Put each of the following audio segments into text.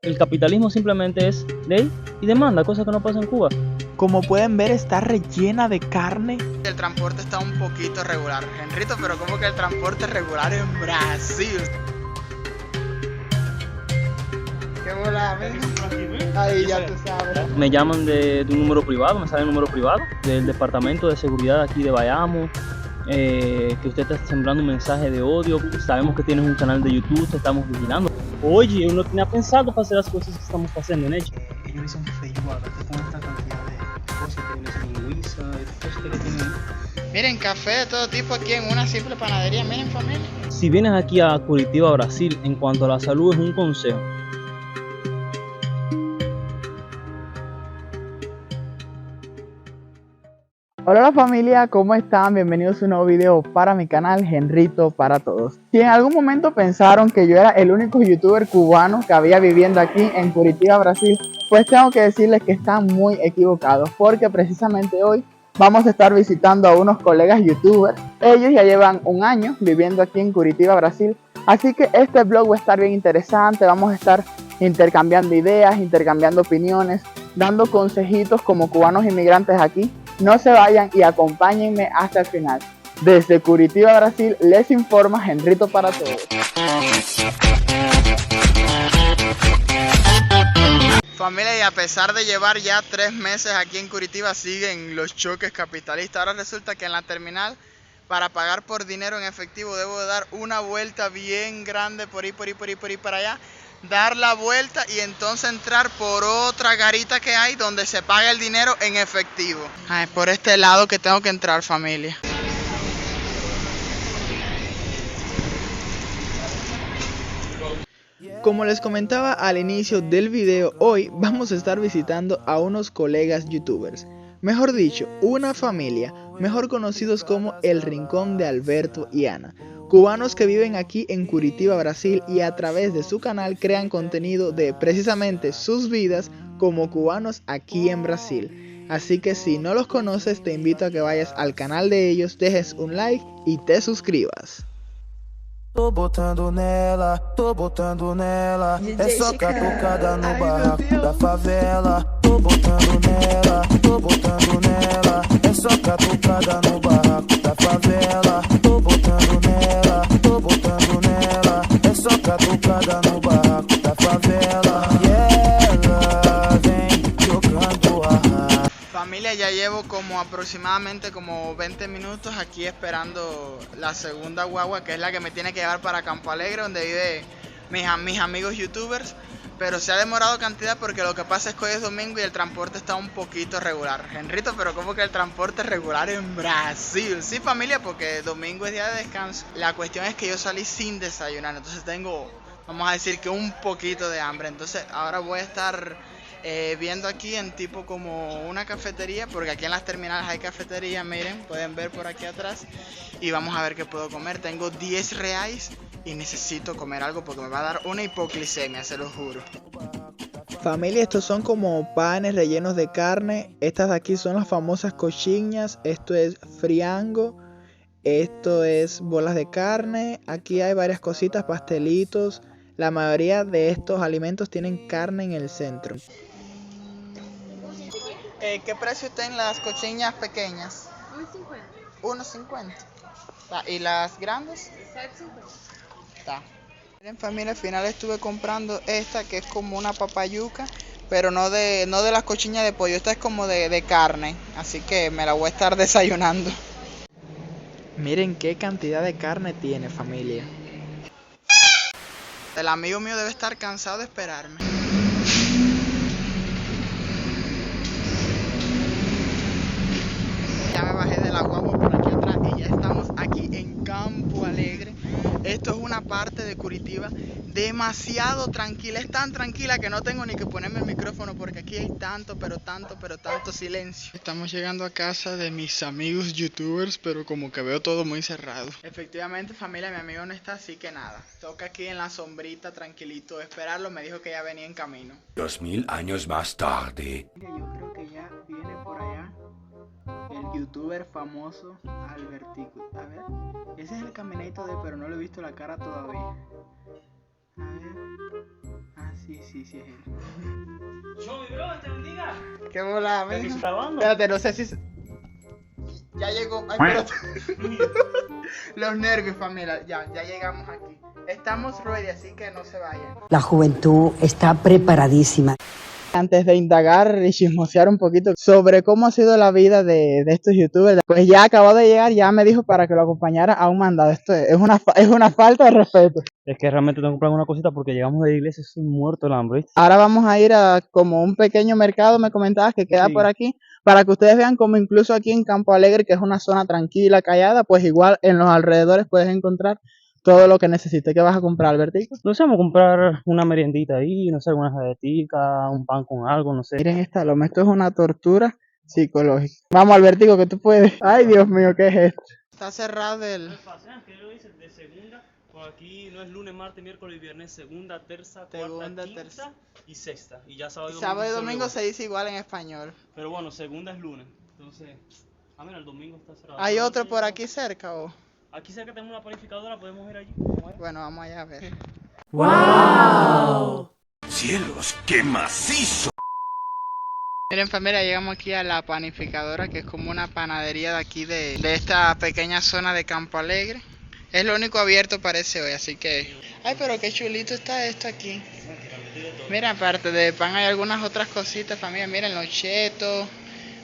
El capitalismo simplemente es ley y demanda, cosa que no pasa en Cuba. Como pueden ver, está rellena de carne. El transporte está un poquito regular, Henrito, pero ¿cómo que el transporte regular en Brasil? ¿Qué bola, amigo? Ahí ya tú sabes. Me llaman de un número privado, me sale el número privado del departamento de seguridad aquí de Bayamo, que usted está sembrando un mensaje de odio, sabemos que tienes un canal de YouTube, te estamos vigilando. Oye, uno tenía pensado para hacer las cosas que estamos haciendo en hecho. Ellos dicen feijoada, que con esta cantidad de cosas que le dicen Luisa, cosas que le tienen. Miren, café de todo tipo aquí en una simple panadería, miren familia. Si vienes aquí a Curitiba, Brasil, en cuanto a la salud es un consejo. Hola familia, ¿cómo están? Bienvenidos a un nuevo video para mi canal Henrito para Todos. Si en algún momento pensaron que yo era el único youtuber cubano que había viviendo aquí en Curitiba, Brasil, pues tengo que decirles que están muy equivocados, porque precisamente hoy vamos a estar visitando a unos colegas youtubers. Ellos ya llevan un año viviendo aquí en Curitiba, Brasil, así que este vlog va a estar bien interesante. Vamos a estar intercambiando ideas, intercambiando opiniones, dando consejitos como cubanos inmigrantes aquí. No se vayan y acompáñenme hasta el final. Desde Curitiba, Brasil, les informa Henrito para Todos. Familia, y a pesar de llevar ya 3 meses aquí en Curitiba, siguen los choques capitalistas. Ahora resulta que en la terminal, para pagar por dinero en efectivo, debo de dar una vuelta bien grande por ahí para allá. Dar la vuelta y entonces entrar por otra garita que hay donde se paga el dinero en efectivo. Ay, por este lado que tengo que entrar, familia. Como les comentaba al inicio del video, hoy vamos a estar visitando a unos colegas youtubers. Mejor dicho, una familia, mejor conocidos como El Rincón de Alberto y Ana. Cubanos que viven aquí en Curitiba, Brasil, y a través de su canal crean contenido de precisamente sus vidas como cubanos aquí en Brasil. Así que si no los conoces, te invito a que vayas al canal de ellos, dejes un like y te suscribas. Tô botando nela, é só catucada no barraco da favela. Tô botando nela, é só catucada no barraco da favela. Tô botando nela, é só catucada no barraco da favela. E ela vem jogando a Familia, ya llevo como aproximadamente como 20 minutos aquí esperando la segunda guagua, que es la que me tiene que llevar para Campo Alegre, donde viven mis amigos youtubers. Pero se ha demorado cantidad porque lo que pasa es que hoy es domingo y el transporte está un poquito regular. Henrito, pero ¿cómo que el transporte regular en Brasil? Sí, familia, porque domingo es día de descanso. La cuestión es que yo salí sin desayunar, entonces tengo, vamos a decir que un poquito de hambre. Entonces ahora voy a estar viendo aquí en tipo como una cafetería, porque aquí en las terminales hay cafetería, miren, pueden ver por aquí atrás. Y vamos a ver qué puedo comer. Tengo 10 reais y necesito comer algo porque me va a dar una hipoglicemia, se lo juro. Familia, estos son como panes rellenos de carne. Estas de aquí son las famosas coxinhas. Esto es friango. Esto es bolas de carne. Aquí hay varias cositas, pastelitos. La mayoría de estos alimentos tienen carne en el centro. ¿Qué precio tienen las cochiñas pequeñas? 1.50. ¿Y las grandes? 7.50. Está. En familia, al final estuve comprando esta que es como una papayuca, pero no de las cochiñas de pollo. Esta es como de carne, así que me la voy a estar desayunando. Miren qué cantidad de carne tiene, familia. El amigo mío debe estar cansado de esperarme. Ya me bajé de la guagua por aquí atrás y ya estamos aquí en Campo Alegre. Esto es una parte de Curitiba demasiado tranquila. Es tan tranquila que no tengo ni que ponerme el micrófono porque aquí hay tanto silencio. Estamos llegando a casa de mis amigos youtubers, pero como que veo todo muy cerrado. Efectivamente, familia, mi amigo no está, así que nada. Toca aquí en la sombrita, tranquilito, esperarlo. Me dijo que ya venía en camino. 2000 años más tarde. Yo creo que ya viene por allá el youtuber famoso Albertico. A ver, ese es el caminito de, pero no le he visto la cara todavía. A ver, así. Sí, es él. Yo, mi bro, te bendiga. ¿Qué bola, ¿Estás amigo? grabando? Espérate, no sé si... Ya llegó. Ay, espérate. Los nervios, familia. Ya llegamos aquí. Estamos ready, así que no se vayan. La juventud está preparadísima. Antes de indagar y chismosear un poquito sobre cómo ha sido la vida de estos youtubers, pues ya acabó de llegar, ya me dijo para que lo acompañara a un mandado. Esto es una falta de respeto. Es que realmente tengo que comprar una cosita porque llegamos de la iglesia, soy muerto el hambre, ¿viste? Ahora vamos a ir a como un pequeño mercado, me comentabas, que queda Sí. por aquí, para que ustedes vean como incluso aquí en Campo Alegre, que es una zona tranquila, callada, pues igual en los alrededores puedes encontrar todo lo que necesites. ¿Qué vas a comprar, Albertico? No sé, vamos a comprar una meriendita ahí, no sé, algunas galletitas, un pan con algo, no sé. Miren esta loma, esto es una tortura psicológica. Vamos, Albertico, que tú puedes. Ay, Dios mío, ¿qué es esto? Está cerrado el... ¿Qué lo dices? De segunda, por aquí no es lunes, martes, miércoles y viernes, segunda, tercera, Segunda, quinta tercera. y sexta. Y ya sábado y Sábado y solo domingo igual. se dice igual en español. Pero bueno, segunda es lunes, entonces... Ah, mira, el domingo está cerrado. ¿Hay otro por aquí cerca o...? Aquí cerca tenemos una panificadora, podemos ir allí. Bueno, vamos allá a ver. ¡Cielos, qué macizo! Miren, familia, llegamos aquí a la panificadora, que es como una panadería de aquí de esta pequeña zona de Campo Alegre. Es lo único abierto parece hoy, así que... Ay, pero qué chulito está esto aquí. Miren, aparte de pan hay algunas otras cositas, familia. Miren, los chetos.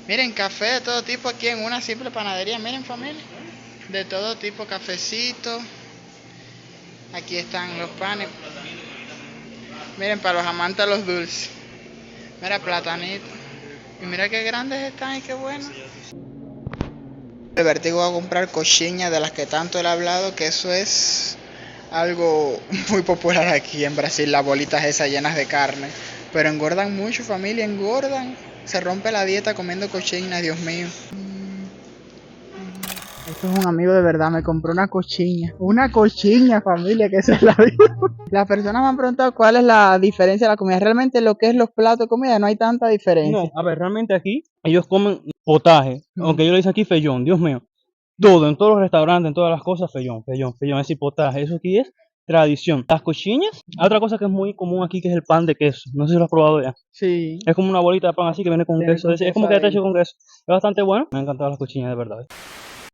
Miren, café de todo tipo aquí en una simple panadería. Miren, familia. De todo tipo, cafecito. Aquí están los panes. Miren, para los amantes de los dulces. Mira, platanito. Y mira qué grandes están y qué buenos. El Vertigo va a comprar coxinha de las que tanto le he hablado, que eso es algo muy popular aquí en Brasil, las bolitas esas llenas de carne. Pero engordan mucho, familia, engordan. Se rompe la dieta comiendo coxinha, Dios mío. Esto es un amigo de verdad, me compró una coxinha. Una coxinha, familia, que esa es la vida. Las personas me han preguntado cuál es la diferencia de la comida. Realmente lo que es los platos de comida no hay tanta diferencia. No, a ver, realmente aquí ellos comen potaje, aunque yo le dicen aquí feyón, Dios mío. Todo, en todos los restaurantes, en todas las cosas, feyón, es decir, potaje. Eso aquí es tradición. Las coxinhas, otra cosa que es muy común aquí, que es el pan de queso. No sé si lo has probado ya. Sí. Es como una bolita de pan así que viene con Viene queso. con Es queso como que está hecho adentro. con queso. Es bastante bueno. Me han encantado las coxinhas, de verdad.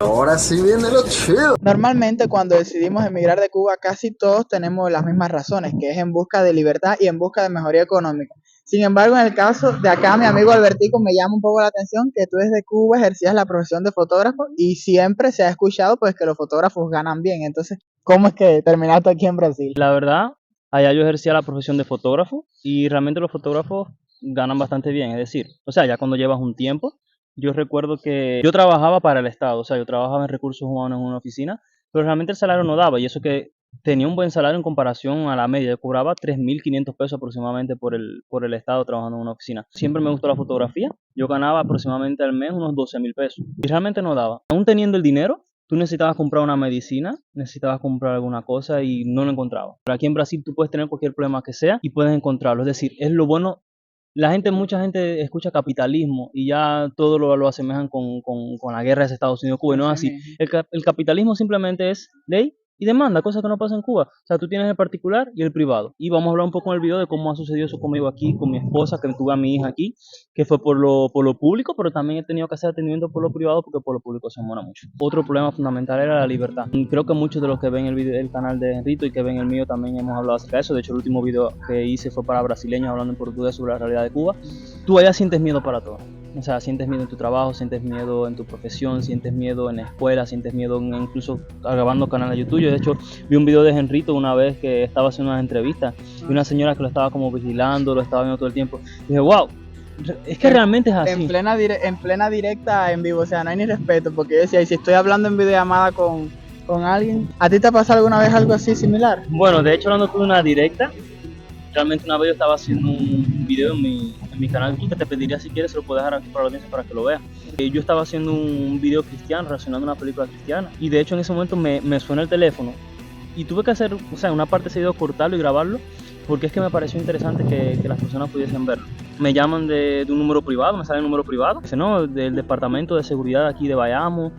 Ahora sí viene lo chido. Normalmente cuando decidimos emigrar de Cuba casi todos tenemos las mismas razones, que es en busca de libertad y en busca de mejoría económica. Sin embargo, en el caso de acá, mi amigo Albertico, me llama un poco la atención que tú desde Cuba ejercías la profesión de fotógrafo y siempre se ha escuchado pues que los fotógrafos ganan bien. Entonces, ¿cómo es que terminaste aquí en Brasil? La verdad, allá yo ejercía la profesión de fotógrafo y realmente los fotógrafos ganan bastante bien. Es decir, o sea, ya cuando llevas un tiempo, yo recuerdo que yo trabajaba para el Estado, o sea, yo trabajaba en recursos humanos en una oficina, pero realmente el salario no daba y eso que tenía un buen salario en comparación a la media. Yo cobraba 3.500 pesos aproximadamente por el Estado trabajando en una oficina. Siempre me gustó la fotografía, yo ganaba aproximadamente al mes unos 12.000 pesos y realmente no daba. Aún teniendo el dinero, tú necesitabas comprar una medicina, necesitabas comprar alguna cosa y no lo encontrabas. Pero aquí en Brasil tú puedes tener cualquier problema que sea y puedes encontrarlo. Es decir, es lo bueno. Mucha gente escucha capitalismo y ya todo lo asemejan con la guerra de Estados Unidos-Cuba y no es así. El capitalismo simplemente es ley y demanda, cosa que no pasa en Cuba. O sea, tú tienes el particular y el privado. Y vamos a hablar un poco en el video de cómo ha sucedido eso conmigo aquí, con mi esposa, que tuve a mi hija aquí, que fue por lo público, pero también he tenido que hacer atendimiento por lo privado porque por lo público se demora mucho. Otro problema fundamental era la libertad. Y creo que muchos de los que ven el canal de Henrito y que ven el mío también hemos hablado acerca de eso. De hecho, el último video que hice fue para brasileños hablando en portugués sobre la realidad de Cuba. Tú allá sientes miedo para todo. O sea, sientes miedo en tu trabajo, sientes miedo en tu profesión, sientes miedo en la escuela, sientes miedo incluso grabando canal de YouTube. Yo de hecho vi un video de Henrito una vez que estaba haciendo una entrevista y una señora que lo estaba como vigilando, lo estaba viendo todo el tiempo. Y dije, wow, es que realmente es así. En plena directa, en vivo, o sea, no hay ni respeto, porque yo decía, y si estoy hablando en videollamada con alguien, ¿a ti te ha pasado alguna vez algo así similar? Bueno, de hecho hablando con una directa, realmente una vez yo estaba haciendo un video en mi canal que te pediría si quieres, se lo puedo dejar aquí para la audiencia para que lo veas. Yo estaba haciendo un video cristiano, relacionando una película cristiana, y de hecho en ese momento me suena el teléfono y tuve que hacer, o sea, una parte de ese video cortarlo y grabarlo porque es que me pareció interesante que las personas pudiesen verlo. Me llaman de un número privado, me sale un número privado, dice, no, del departamento de seguridad aquí de Bayamo,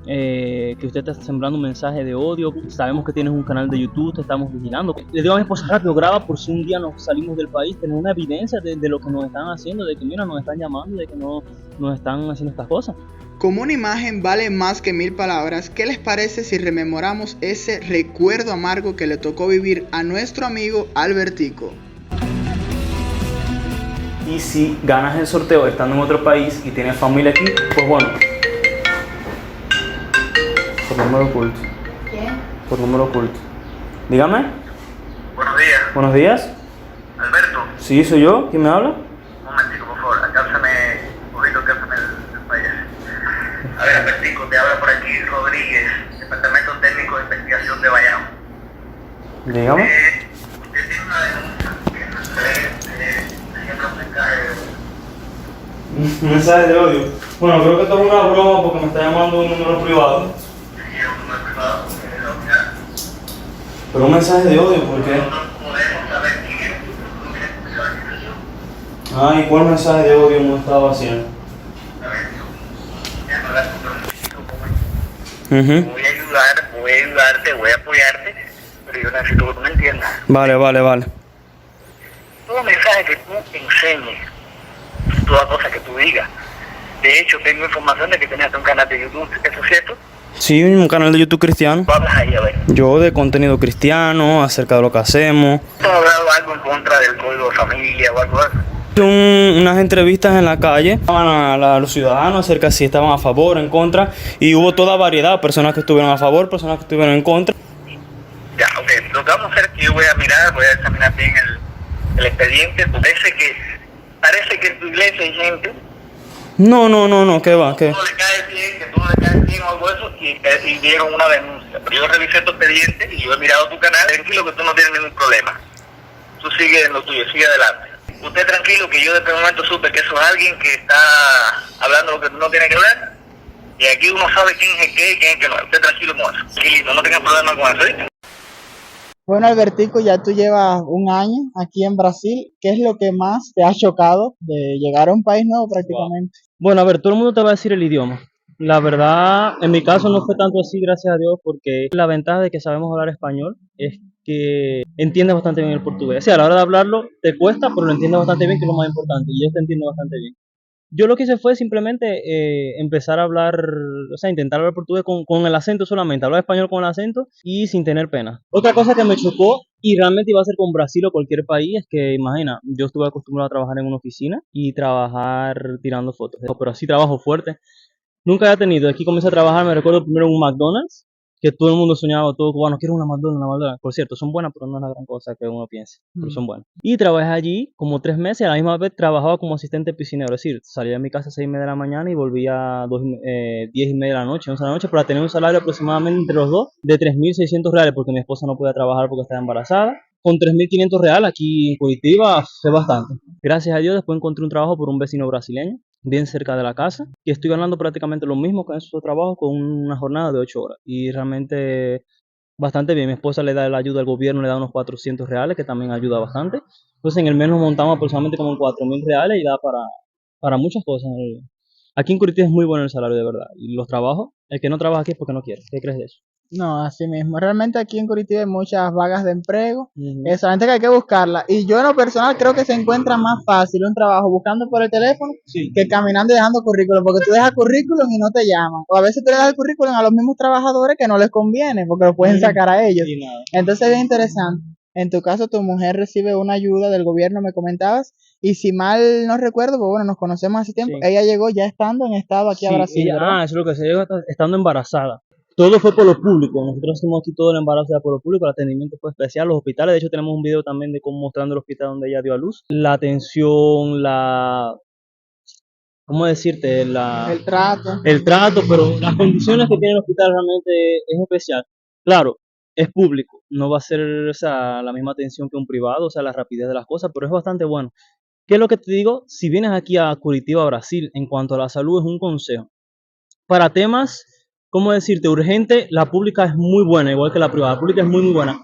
que usted está sembrando un mensaje de odio. Sabemos que tienes un canal de YouTube, te estamos vigilando. Le digo a mi esposa, rápido, graba por si un día nos salimos del país, tener una evidencia de lo que nos están haciendo, de que mira, nos están llamando, de que no nos están haciendo estas cosas. Como una imagen vale más que 1000 palabras, ¿qué les parece si rememoramos ese recuerdo amargo que le tocó vivir a nuestro amigo Albertico? Y si ganas el sorteo estando en otro país y tienes familia aquí, pues bueno. Por número oculto. ¿Qué? Por número oculto. Dígame. Buenos días, Buenos días. Alberto. Sí, soy yo. ¿Quién me habla? Un momentico, por favor. Alcánzame, ojito, alcánzame el país. A ver, Albertico, te habla por aquí Rodríguez, Departamento Técnico de Investigación de Bayamo. Dígame. Usted tiene una denuncia que usted siempre un mensaje Un mensaje de odio. Bueno, creo que esto es una broma porque me está llamando un número privado. de un número privado, que es la unidad. Pero un mensaje de odio, ¿por qué? Nosotros podemos saber quién es, no tiene exclusiva discreción. Ah, ¿y cuál mensaje de odio me estaba haciendo? A ver, ya no la necesito como es. Voy a ayudarte, voy a apoyarte, pero yo necesito que tú me entiendas. Vale. Todo mensaje que tú enseñes, toda cosa que tú digas. De hecho, tengo información de que tenías un canal de YouTube, ¿eso es cierto? Sí, un canal de YouTube cristiano. Tú hablas ahí, a ver. Yo de contenido cristiano, acerca de lo que hacemos. ¿Tú has hablado algo en contra del código de familia o algo así? Unas entrevistas en la calle a los ciudadanos acerca de si estaban a favor o en contra, y hubo toda variedad, personas que estuvieron a favor, personas que estuvieron en contra. Ya, ok. Lo que vamos a hacer es que yo voy a mirar, voy a examinar bien el expediente. Parece que en tu iglesia hay gente No, ¿qué va? ¿Qué? que tú no le caes bien o algo de eso y dieron una denuncia. Pero yo revisé tu expediente y yo he mirado tu canal. Tranquilo que tú no tienes ningún problema. Tú sigue en lo tuyo, sigue adelante. Usted tranquilo que yo desde el momento supe que eso es alguien que está hablando lo que no tiene que hablar. Y aquí uno sabe quién es el qué y quién es el que no. Usted tranquilo con eso. Tranquilito, no tenga problema con eso, ¿viste? Bueno, Albertico, ya tú llevas un año aquí en Brasil. ¿Qué es lo que más te ha chocado de llegar a un país nuevo prácticamente? Bueno, a ver, todo el mundo te va a decir el idioma. La verdad, en mi caso no fue tanto así, gracias a Dios, porque la ventaja de que sabemos hablar español es que entiendes bastante bien el portugués. O sea, a la hora de hablarlo te cuesta, pero lo entiendes bastante bien, que es lo más importante, y yo te entiendo bastante bien. Yo lo que hice fue simplemente empezar a hablar, o sea, intentar hablar portugués con el acento solamente, hablar español con el acento y sin tener pena. Otra cosa que me chocó y realmente iba a ser con Brasil o cualquier país es que, imagina, yo estuve acostumbrado a trabajar en una oficina y trabajar tirando fotos, pero así trabajo fuerte. Nunca había tenido, aquí comencé a trabajar, me recuerdo primero en un McDonald's, que todo el mundo soñaba, todo cubano, quiero una McDonald's, una McDonald's. Por cierto, son buenas, pero no es la gran cosa que uno piense, pero son buenas. Y trabajé allí como 3 meses, y a la misma vez trabajaba como asistente piscinero, es decir, salía de mi casa a 6:30 de la mañana y volvía a 10:30 de la noche, 11 de la noche, para tener un salario aproximadamente entre los dos de 3.600 reales, porque mi esposa no podía trabajar porque estaba embarazada. Con 3.500 reales aquí en Curitiba fue bastante. Gracias a Dios después encontré un trabajo por un vecino brasileño, bien cerca de la casa, y estoy ganando prácticamente lo mismo que en esos trabajos con una jornada de 8 horas. Y realmente bastante bien. Mi esposa le da la ayuda al gobierno, le da unos 400 reales, que también ayuda bastante. Entonces en el mes nos montamos aproximadamente como en 4.000 reales y da para muchas cosas. Aquí en Curitiba es muy bueno el salario, de verdad. Y los trabajos, el que no trabaja aquí es porque no quiere. ¿Qué crees de eso? No, así mismo. Realmente aquí en Curitiba hay muchas vagas de empleo. Ujú. Es solamente que hay que buscarla. Y yo en lo personal creo que se encuentra más fácil un trabajo buscando por el teléfono Sí. que caminando y dejando currículum. Porque tú dejas currículum y no te llaman. O a veces tú le das el currículum a los mismos trabajadores que no les conviene porque lo pueden sacar a ellos. Y nada. Entonces es interesante. En tu caso, tu mujer recibe una ayuda del gobierno, me comentabas. Y si mal no recuerdo, pues bueno, nos conocemos hace tiempo. Sí. Ella llegó ya estando en estado aquí a Sí, Brasil, ella- ¿verdad? eso es lo que se llega estando embarazada. Todo fue por lo público. Nosotros hicimos aquí todo el embarazo ya por lo público. El atendimiento fue especial. Los hospitales, de hecho, tenemos un video también de cómo mostrando el hospital donde ella dio a luz. La atención, ¿cómo decirte? El trato. El trato, pero las condiciones que tiene el hospital realmente es especial. Claro, es público. No va a ser, o sea, la misma atención que un privado, o sea, la rapidez de las cosas, pero es bastante bueno. ¿Qué es lo que te digo? Si vienes aquí a Curitiba, Brasil, en cuanto a la salud, es un consejo. Para temas, ¿cómo decirte? Urgente, la pública es muy buena, igual que la privada. La pública es muy, muy buena.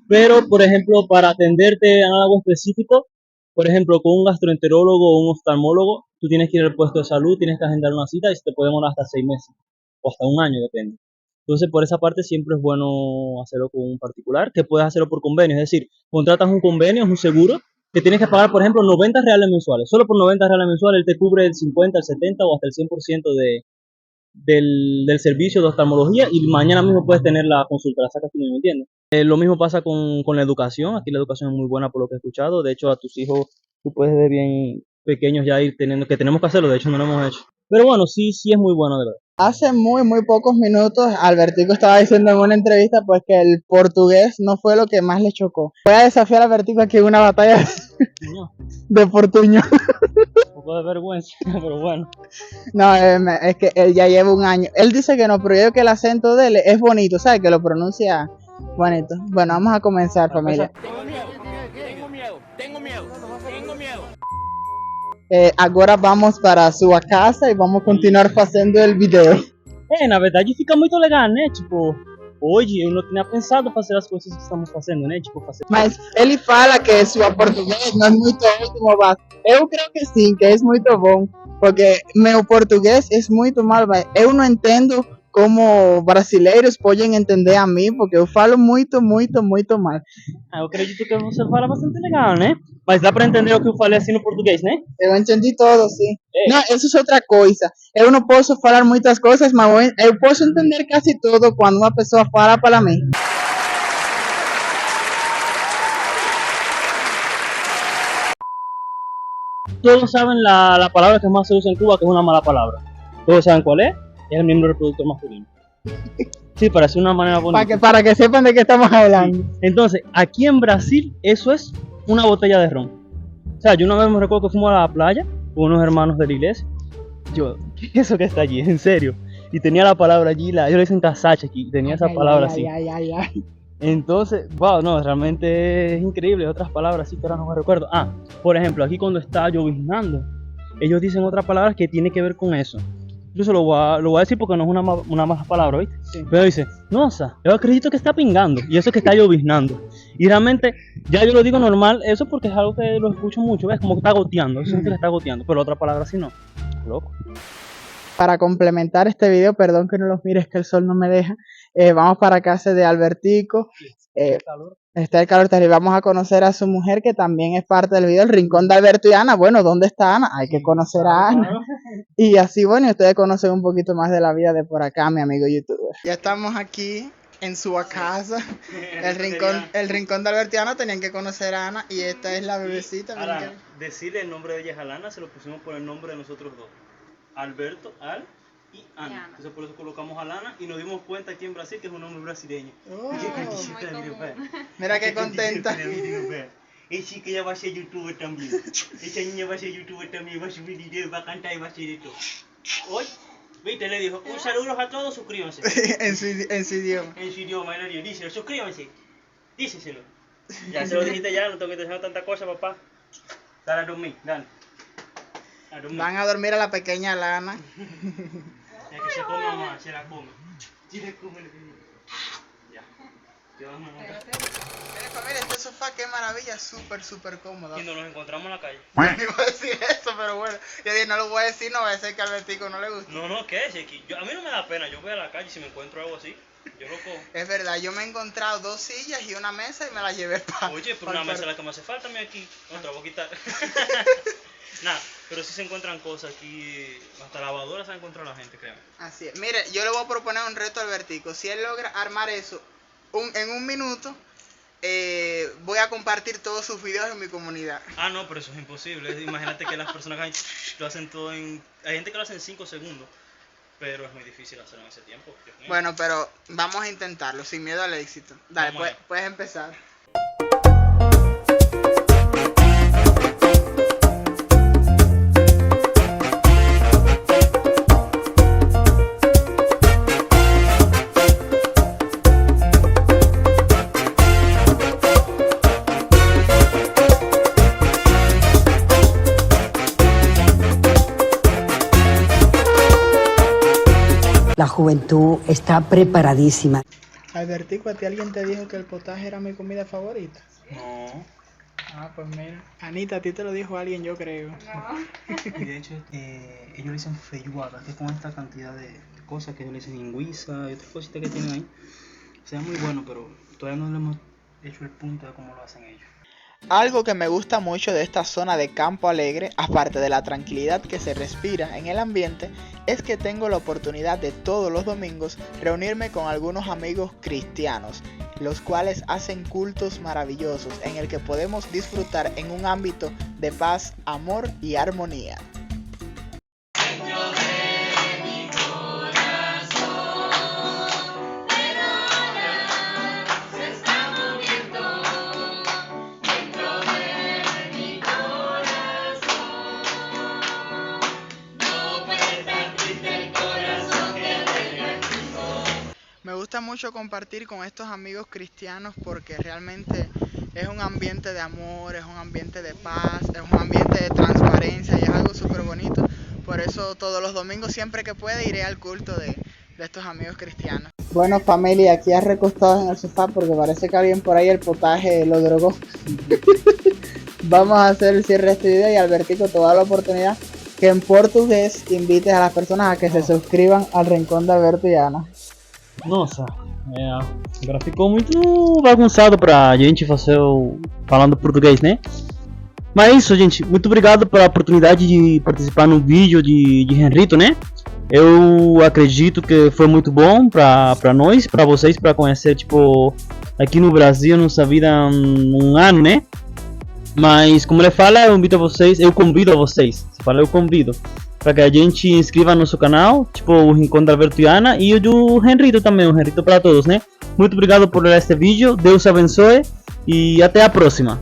Pero, por ejemplo, para atenderte a algo específico, por ejemplo, con un gastroenterólogo o un oftalmólogo, tú tienes que ir al puesto de salud, tienes que agendar una cita y se te puede demorar hasta 6 meses. o hasta un año, depende. Entonces, por esa parte siempre es bueno hacerlo con un particular, que puedes hacerlo por convenio, es decir, contratas un convenio, es un seguro, que tienes que pagar, por ejemplo, 90 reales mensuales. Solo por 90 reales mensuales él te cubre el 50, el 70 o hasta el 100% del servicio de oftalmología y mañana mismo puedes tener la consulta, la sacas tú mismo, ¿entiendes? Lo mismo pasa con la educación, aquí la educación es muy buena por lo que he escuchado, de hecho a tus hijos tú puedes ver bien pequeños ya ir teniendo, que tenemos que hacerlo, de hecho no lo hemos hecho. Pero bueno, sí es muy bueno de verdad. Hace muy pocos minutos Albertico estaba diciendo en una entrevista pues que el portugués no fue lo que más le chocó. Voy a desafiar a Albertico aquí en una batalla No, de portuño. un poco de vergüenza, pero bueno. No, es que él ya lleva un año. Él dice que no, pero yo creo que el acento de él es bonito, ¿sabes? Que lo pronuncia bonito. Bueno, vamos a comenzar, familia. Tengo miedo. Agora vamos para sua casa e vamos continuar fazendo o vídeo. Na verdade fica muito legal, né? Tipo, hoje eu não tinha pensado fazer as coisas que estamos fazendo, né? Tipo, fazer... Mas ele fala que sua português não é muito ótimo, mas eu creio que sim, que é muito bom. Porque meu português é muito mal, mas eu não entendo como brasileiros podem entender a mim, porque eu falo muito mal. Eu acredito que você fala bastante legal, né? Mas dá pra entender o que eu falei assim no português, né? Eu entendi todo, sim. Não, isso é outra coisa. Eu não posso falar muitas coisas, mas eu posso entender quase tudo quando uma pessoa fala para mim. Todos saben la palabra que más se usa en Cuba, que es una mala palabra. Todos saben cuál es el miembro reproductor masculino. Sí, para hacer una manera bonita. Para que sepan de qué estamos hablando. Entonces, aquí en Brasil, eso es una botella de ron. O sea, yo una vez me recuerdo que fuimos a la playa con unos hermanos de la iglesia. Yo, ¿qué es eso que está allí? En serio. Y tenía la palabra allí, yo le dicen casacha aquí, tenía esa palabra así. Entonces, wow, no, realmente es increíble. Otras palabras así que ahora no me recuerdo. Por ejemplo, aquí cuando está lloviznando, ellos dicen otra palabra que tiene que ver con eso. Incluso lo voy a decir porque no es una mala palabra, ¿viste? Sí. Pero dice, nossa, yo acredito que está pingando. Y eso es que está lloviznando. Y realmente, ya yo lo digo normal, eso porque es algo que lo escucho mucho, ¿ves? Como que está goteando, eso es que le está goteando. Pero otra palabra así no. Loco. Para complementar este video, perdón que no los mires, que el sol no me deja. Vamos para casa de Albertico. Está el calor terrible. Vamos a conocer a su mujer, que también es parte del video, el rincón de Alberto y Ana. Bueno, ¿dónde está Ana? Hay que conocer a Ana. Y así, bueno, ustedes conocen un poquito más de la vida de por acá, mi amigo youtuber. Ya estamos aquí en su casa. El rincón de Alberto y Ana, tenían que conocer a Ana. Y esta es la bebecita. Alana, decirle el nombre de ella es Alana, se lo pusimos por el nombre de nosotros dos. Alberto, Al y Ana. Entonces por eso colocamos Alana y nos dimos cuenta aquí en Brasil que es un nombre brasileño. Mira qué contenta. Es que ella va a ser youtuber también. Esa niña va a ser youtuber también, va a subir videos, va a cantar y va a hacer de todo. Hoy, viste, le dijo, un saludo a todos, suscríbanse. en su idioma. En su idioma, Eladio, díselo, suscríbanse. Díselo. Ya se lo dijiste ya, no tengo que te dejar tanta cosa, papá. Dale a dormir, dale. Van a dormir a la pequeña Lana. Ya que se come mamá, se la come. Sí le come. Ya. Miren familia, este sofá qué maravilla, súper cómodo. Y nos encontramos en la calle. No iba a decir eso, pero bueno. Yo dije, no lo voy a decir, no va a ser que a Albertico no le guste. No, ¿qué es? A mí no me da pena, yo voy a la calle y si me encuentro algo así, yo lo cojo. Es verdad, yo me he encontrado 2 sillas y una mesa y me la llevé para... Oye, pero una mesa es la que me hace falta a mí aquí. Otra voy a quitar. Nada, pero sí se encuentran cosas aquí, hasta lavadoras se ha encontrado la gente, créanme. Así es. Mire, yo le voy a proponer un reto a Albertico. Si él logra armar eso en un minuto, voy a compartir todos sus videos en mi comunidad. No, pero eso es imposible. Imagínate que las personas lo hacen todo en... Hay gente que lo hace en 5 segundos, pero es muy difícil hacerlo en ese tiempo. Bueno, pero vamos a intentarlo, sin miedo al éxito. Dale, puedes empezar. La juventud está preparadísima. Albertico, ¿a ti alguien te dijo que el potaje era mi comida favorita? No. Pues mira. Anita, a ti te lo dijo alguien, yo creo. No. Y de hecho, ellos dicen feijoada, que es con esta cantidad de cosas que le dicen lingüiza y otras cositas que tienen ahí. O sea, muy bueno, pero todavía no le hemos hecho el punto de cómo lo hacen ellos. Algo que me gusta mucho de esta zona de Campo Alegre, aparte de la tranquilidad que se respira en el ambiente, es que tengo la oportunidad de todos los domingos reunirme con algunos amigos cristianos, los cuales hacen cultos maravillosos en el que podemos disfrutar en un ámbito de paz, amor y armonía. Me gusta mucho compartir con estos amigos cristianos porque realmente es un ambiente de amor, es un ambiente de paz, es un ambiente de transparencia y es algo súper bonito. Por eso todos los domingos, siempre que pueda, iré al culto de estos amigos cristianos. Bueno, familia, aquí ya recostados en el sofá porque parece que alguien por ahí el potaje lo drogó. Vamos a hacer el cierre de este video y Albertico te va a dar la oportunidad que en portugués invites a las personas a que se suscriban al Rincón de Alberto e Ana. Nossa, agora ficou muito bagunçado pra gente fazer falando português, né? Mas é isso, gente. Muito obrigado pela oportunidade de participar no vídeo de Henrito, né? Eu acredito que foi muito bom pra nós, pra vocês, pra conhecer, tipo, aqui no Brasil, nossa vida um ano, né? Mas, como ele fala, eu convido a vocês. Se fala, eu convido. Para que a gente inscreva no nosso canal, tipo o Rincón de Alberto e Ana, e o do Henrito também, o Henrito para todos, né? Muito obrigado por este vídeo, Deus abençoe e até a próxima.